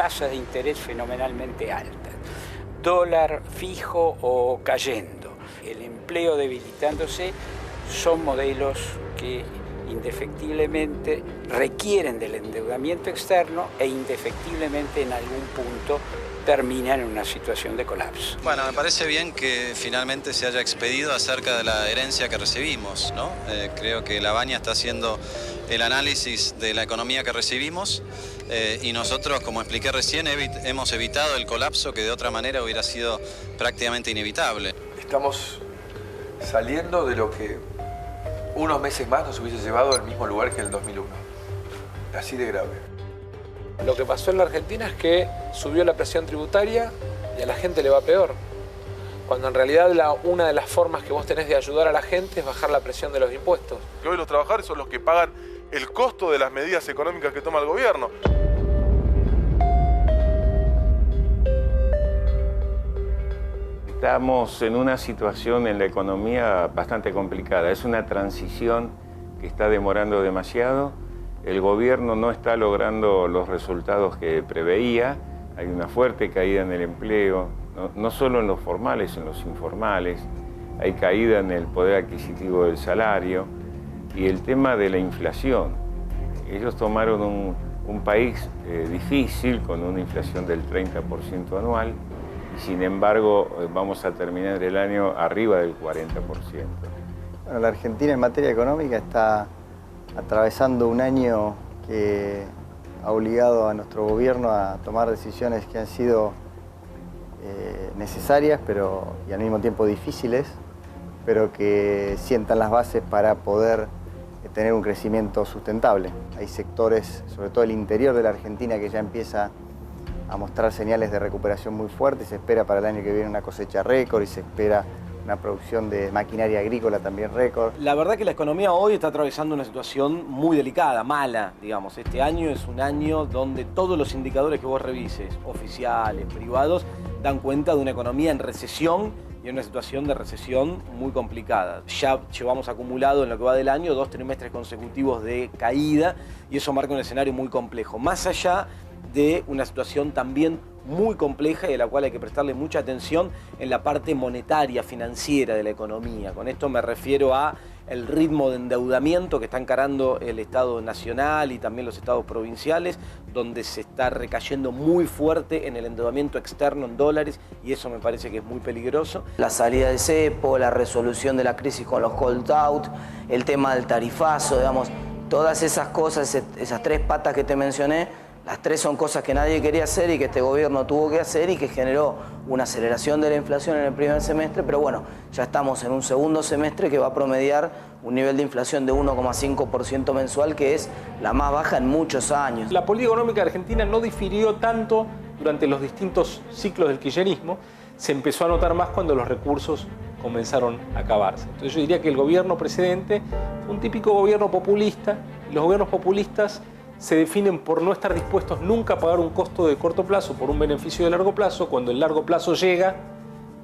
tasas de interés fenomenalmente altas, dólar fijo o cayendo, el empleo debilitándose, son modelos que indefectiblemente requieren del endeudamiento externo e indefectiblemente en algún punto terminan en una situación de colapso. Bueno, me parece bien que finalmente se haya expedido acerca de la herencia que recibimos, ¿no? Creo que la Baña está haciendo el análisis de la economía que recibimos y nosotros, como expliqué recién, hemos evitado el colapso que de otra manera hubiera sido prácticamente inevitable. Estamos saliendo de lo que unos meses más nos hubiese llevado al mismo lugar que en el 2001. Así de grave. Lo que pasó en la Argentina es que subió la presión tributaria y a la gente le va peor. Cuando en realidad una de las formas que vos tenés de ayudar a la gente es bajar la presión de los impuestos. Que hoy los trabajadores son los que pagan el costo de las medidas económicas que toma el gobierno. Estamos en una situación en la economía bastante complicada. Es una transición que está demorando demasiado. El gobierno no está logrando los resultados que preveía. Hay una fuerte caída en el empleo, no solo en los formales, en los informales. Hay caída en el poder adquisitivo del salario y el tema de la inflación. Ellos tomaron un país difícil, con una inflación del 30% anual, y sin embargo vamos a terminar el año arriba del 40%. Bueno, la Argentina en materia económica está atravesando un año que ha obligado a nuestro gobierno a tomar decisiones que han sido necesarias y al mismo tiempo difíciles, pero que sientan las bases para poder tener un crecimiento sustentable. Hay sectores, sobre todo el interior de la Argentina, que ya empieza a mostrar señales de recuperación muy fuertes. Se espera para el año que viene una cosecha récord y se espera una producción de maquinaria agrícola también récord. La verdad que la economía hoy está atravesando una situación muy delicada, mala, digamos. Este año es un año donde todos los indicadores que vos revises, oficiales, privados, dan cuenta de una economía en recesión y en una situación de recesión muy complicada. Ya llevamos acumulado en lo que va del año 2 trimestres consecutivos de caída y eso marca un escenario muy complejo. Más allá de una situación también muy compleja y a la cual hay que prestarle mucha atención en la parte monetaria, financiera de la economía. Con esto me refiero a el ritmo de endeudamiento que está encarando el Estado nacional y también los estados provinciales, donde se está recayendo muy fuerte en el endeudamiento externo en dólares y eso me parece que es muy peligroso. La salida del cepo, la resolución de la crisis con los hold out, el tema del tarifazo, digamos, todas esas cosas, esas tres patas que te mencioné, las tres son cosas que nadie quería hacer y que este gobierno tuvo que hacer y que generó una aceleración de la inflación en el primer semestre, pero bueno, ya estamos en un segundo semestre que va a promediar un nivel de inflación de 1,5% mensual, que es la más baja en muchos años. La política económica de Argentina no difirió tanto durante los distintos ciclos del kirchnerismo, se empezó a notar más cuando los recursos comenzaron a acabarse. Entonces yo diría que el gobierno precedente fue un típico gobierno populista, y los gobiernos populistas se definen por no estar dispuestos nunca a pagar un costo de corto plazo por un beneficio de largo plazo. Cuando el largo plazo llega,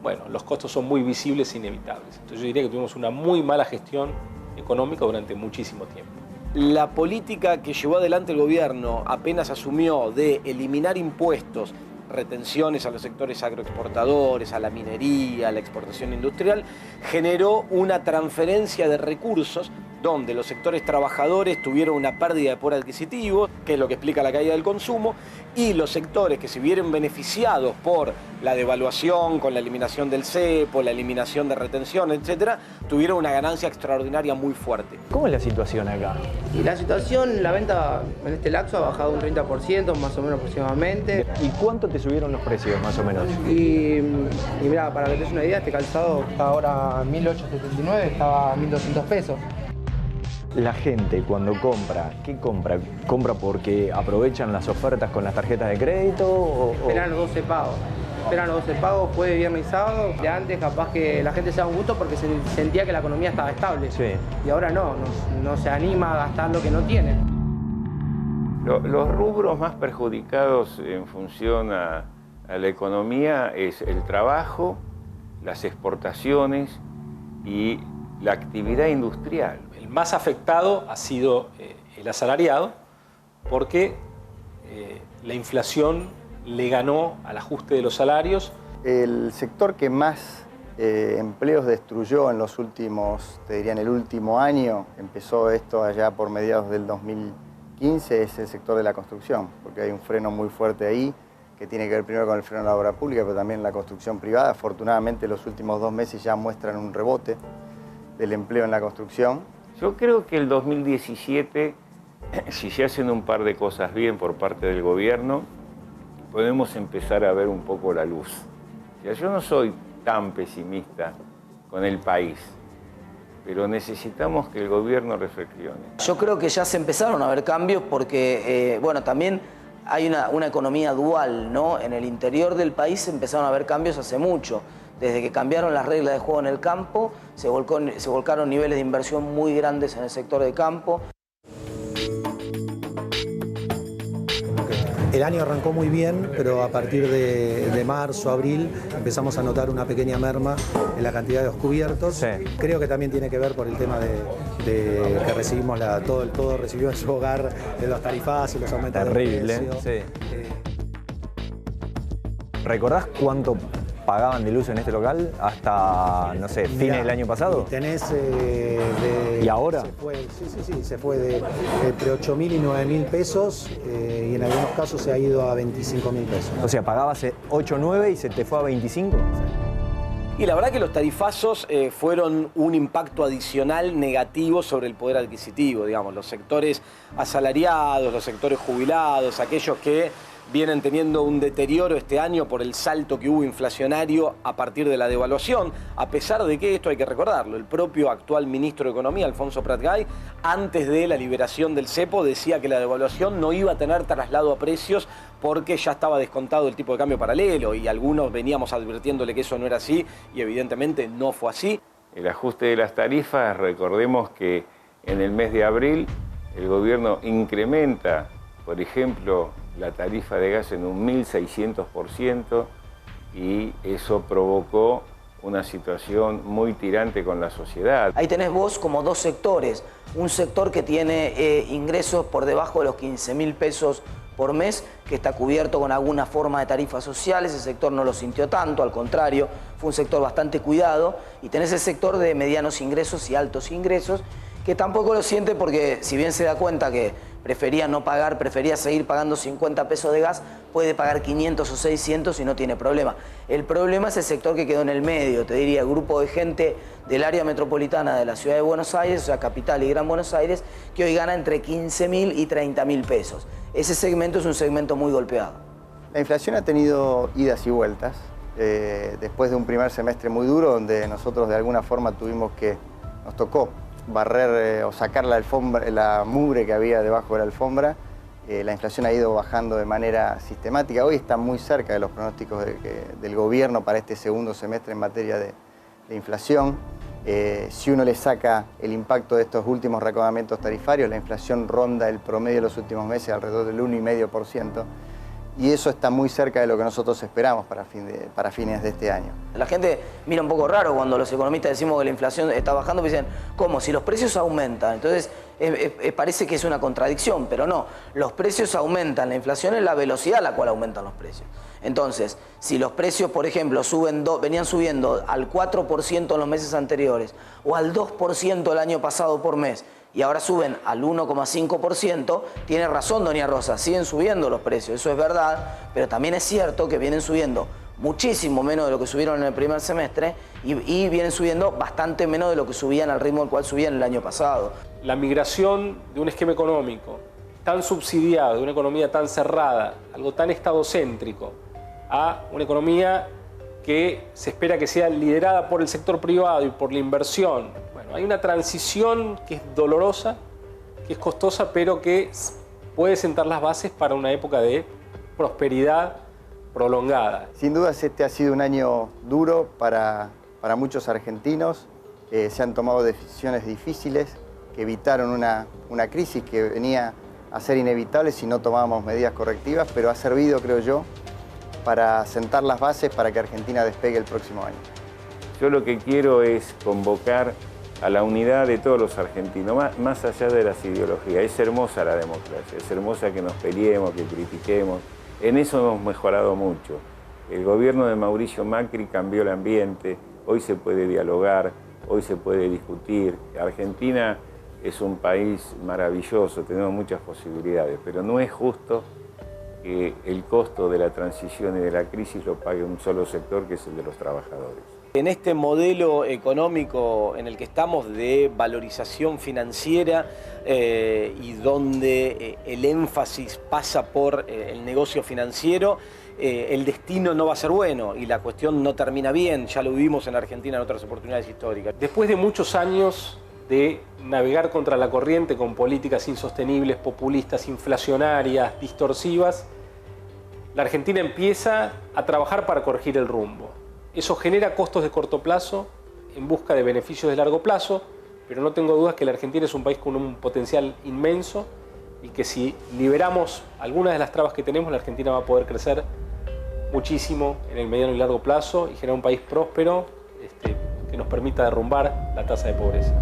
bueno, los costos son muy visibles e inevitables. Entonces yo diría que tuvimos una muy mala gestión económica durante muchísimo tiempo. La política que llevó adelante el gobierno apenas asumió de eliminar impuestos, retenciones a los sectores agroexportadores, a la minería, a la exportación industrial, generó una transferencia de recursos donde los sectores trabajadores tuvieron una pérdida de poder adquisitivo, que es lo que explica la caída del consumo, y los sectores que se vieron beneficiados por la devaluación, con la eliminación del cepo, la eliminación de retención, etcétera, tuvieron una ganancia extraordinaria muy fuerte. ¿Cómo es la situación acá? Y la situación, la venta en este lapso ha bajado un 30%, más o menos aproximadamente. ¿Y cuánto te subieron los precios, más o menos? Y mira, para que te des una idea, este calzado está ahora 1.879, estaba a 1.200 pesos. La gente cuando compra, ¿qué compra? ¿Compra porque aprovechan las ofertas con las tarjetas de crédito? Esperan los 12 pagos. Esperan los 12 pagos, jueves, viernes y sábado. De antes capaz que la gente se da un gusto porque se sentía que la economía estaba estable. Sí. Y ahora no se anima a gastar lo que no tiene. Los rubros más perjudicados en función a la economía es el trabajo, las exportaciones y la actividad industrial. El más afectado ha sido el asalariado porque la inflación le ganó al ajuste de los salarios. El sector que más empleos destruyó en los últimos, te diría en el último año, empezó esto allá por mediados del 2015, es el sector de la construcción, porque hay un freno muy fuerte ahí, que tiene que ver primero con el freno de la obra pública, pero también la construcción privada. Afortunadamente los últimos 2 meses ya muestran un rebote del empleo en la construcción. Yo creo que el 2017, si se hacen un par de cosas bien por parte del gobierno, podemos empezar a ver un poco la luz. O sea, yo no soy tan pesimista con el país, pero necesitamos que el gobierno reflexione. Yo creo que ya se empezaron a ver cambios porque, bueno, también hay una economía dual, ¿no? En el interior del país se empezaron a ver cambios hace mucho. Desde que cambiaron las reglas de juego en el campo, se volcaron niveles de inversión muy grandes en el sector de campo. El año arrancó muy bien, pero a partir de marzo, abril, empezamos a notar una pequeña merma en la cantidad de descubiertos. Sí. Creo que también tiene que ver por el tema de que recibimos todo recibió en su hogar de los tarifazos y los aumentos de precio. Sí. ¿Recordás cuánto pagaban de luz en este local hasta, no sé, fines del año pasado? Tenés ¿Y ahora? Se fue de entre 8.000 y 9.000 pesos y en algunos casos se ha ido a 25.000 pesos. O sea, pagabas 8, 9 y se te fue a 25. Y la verdad que los tarifazos fueron un impacto adicional negativo sobre el poder adquisitivo, digamos, los sectores asalariados, los sectores jubilados, aquellos que vienen teniendo un deterioro este año por el salto que hubo inflacionario a partir de la devaluación, a pesar de que, esto hay que recordarlo, el propio actual ministro de Economía, Alfonso Pratgay, antes de la liberación del cepo, decía que la devaluación no iba a tener traslado a precios porque ya estaba descontado el tipo de cambio paralelo y algunos veníamos advirtiéndole que eso no era así y evidentemente no fue así. El ajuste de las tarifas, recordemos que en el mes de abril el gobierno incrementa, por ejemplo, la tarifa de gas en un 1.600% y eso provocó una situación muy tirante con la sociedad. Ahí tenés vos como 2 sectores, un sector que tiene ingresos por debajo de los 15.000 pesos por mes, que está cubierto con alguna forma de tarifas sociales, ese sector no lo sintió tanto, al contrario, fue un sector bastante cuidado, y tenés el sector de medianos ingresos y altos ingresos, que tampoco lo siente porque si bien se da cuenta que prefería no pagar, prefería seguir pagando 50 pesos de gas, puede pagar 500 o 600 y no tiene problema. El problema es el sector que quedó en el medio, te diría, el grupo de gente del área metropolitana de la ciudad de Buenos Aires, o sea, capital y Gran Buenos Aires, que hoy gana entre 15.000 y 30.000 pesos. Ese segmento es un segmento muy golpeado. La inflación ha tenido idas y vueltas. Después de un primer semestre muy duro, donde nosotros de alguna forma nos tocó barrer o sacar la mugre que había debajo de la alfombra, la inflación ha ido bajando de manera sistemática. Hoy está muy cerca de los pronósticos del gobierno para este segundo semestre en materia de inflación. Si uno le saca el impacto de estos últimos reacomodamientos tarifarios, la inflación ronda el promedio de los últimos meses alrededor del 1,5%. Y eso está muy cerca de lo que nosotros esperamos para fines de este año. La gente mira un poco raro cuando los economistas decimos que la inflación está bajando, dicen, ¿cómo? Si los precios aumentan. Entonces, parece que es una contradicción, pero no. Los precios aumentan, la inflación es la velocidad a la cual aumentan los precios. Entonces, si los precios, por ejemplo, venían subiendo al 4% en los meses anteriores o al 2% el año pasado por mes, y ahora suben al 1,5%, tiene razón doña Rosa, siguen subiendo los precios, eso es verdad, pero también es cierto que vienen subiendo muchísimo menos de lo que subieron en el primer semestre y vienen subiendo bastante menos de lo que subían al ritmo al cual subían el año pasado. La migración de un esquema económico tan subsidiado, de una economía tan cerrada, algo tan estadocéntrico, a una economía que se espera que sea liderada por el sector privado y por la inversión. Bueno, hay una transición que es dolorosa, que es costosa, pero que puede sentar las bases para una época de prosperidad prolongada. Sin dudas este ha sido un año duro para muchos argentinos. Se han tomado decisiones difíciles que evitaron una crisis que venía a ser inevitable si no tomábamos medidas correctivas, pero ha servido, creo yo, para sentar las bases para que Argentina despegue el próximo año. Yo lo que quiero es convocar a la unidad de todos los argentinos, más allá de las ideologías. Es hermosa la democracia, es hermosa que nos peleemos, que critiquemos, En eso hemos mejorado mucho. El gobierno de Mauricio Macri cambió el ambiente, hoy se puede dialogar, hoy se puede discutir. Argentina es un país maravilloso, tenemos muchas posibilidades, pero no es justo que el costo de la transición y de la crisis lo pague un solo sector, que es el de los trabajadores. En este modelo económico en el que estamos de valorización financiera y donde el énfasis pasa por el negocio financiero, el destino no va a ser bueno y la cuestión no termina bien. Ya lo vivimos en Argentina en otras oportunidades históricas. Después de muchos años de navegar contra la corriente con políticas insostenibles, populistas, inflacionarias, distorsivas, la Argentina empieza a trabajar para corregir el rumbo. Eso genera costos de corto plazo en busca de beneficios de largo plazo, pero no tengo dudas que la Argentina es un país con un potencial inmenso y que si liberamos algunas de las trabas que tenemos, la Argentina va a poder crecer muchísimo en el mediano y largo plazo y generar un país próspero que nos permita derrumbar la tasa de pobreza.